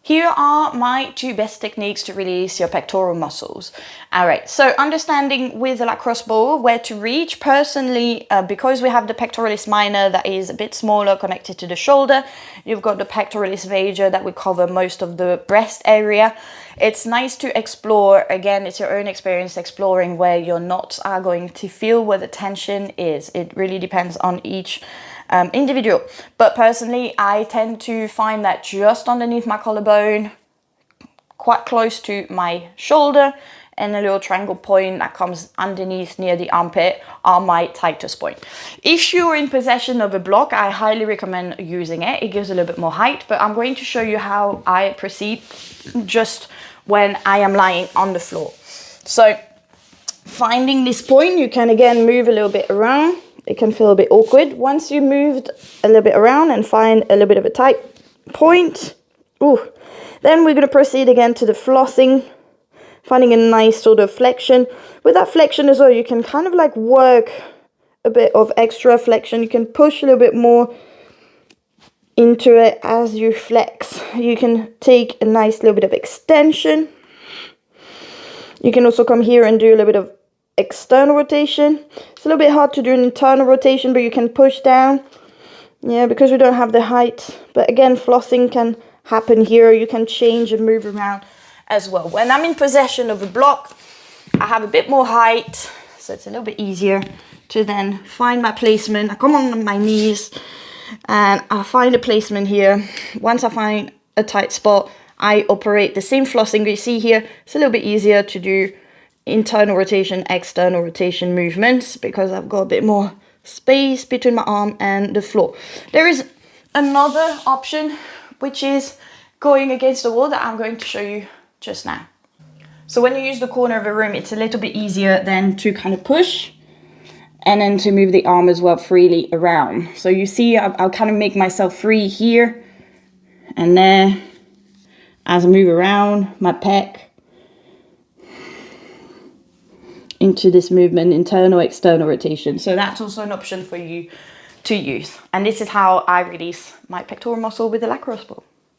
Here are my 2 best techniques to release your pectoral muscles. All right, so understanding with the lacrosse ball where to reach. Personally, because we have the pectoralis minor that is a bit smaller connected to the shoulder, you've got the pectoralis major that will cover most of the breast area. It's nice to explore, again, it's your own experience exploring where your knots are going to feel, where the tension is. It really depends on each individual, but personally I tend to find that just underneath my collarbone, quite close to my shoulder, and a little triangle point that comes underneath near the armpit are my tightest point. If you're in possession of a block, I highly recommend using it. It gives a little bit more height, but I'm going to show you how I proceed just when I am lying on the floor. So finding this point, you can again move a little bit around. It can feel a bit awkward. Once you moved a little bit around and find a little bit of a tight point, then we're going to proceed again to the flossing, finding a nice sort of flexion. With that flexion as well, you can kind of like work a bit of extra flexion. You can push a little bit more into it as you flex. You can take a nice little bit of extension. You can also come here and do a little bit of external rotation. It's a little bit hard to do an internal rotation, but you can push down, yeah, because we don't have the height. But again, flossing can happen here. You can change and move around as well. When I'm in possession of a block, I have a bit more height, so it's a little bit easier to then find my placement. I come on my knees and I find a placement here. Once I find a tight spot, I operate the same flossing you see here. It's a little bit easier to do internal rotation, external rotation movements because I've got a bit more space between my arm and the floor. There is another option, which is going against the wall, that I'm going to show you just now. So when you use the corner of a room, it's a little bit easier then to kind of push and then to move the arm as well freely around. So you see, I'll kind of make myself free here and there as I move around my pec into this movement, internal, external rotation. So that's also an option for you to use. And this is how I release my pectoral muscle with the lacrosse ball.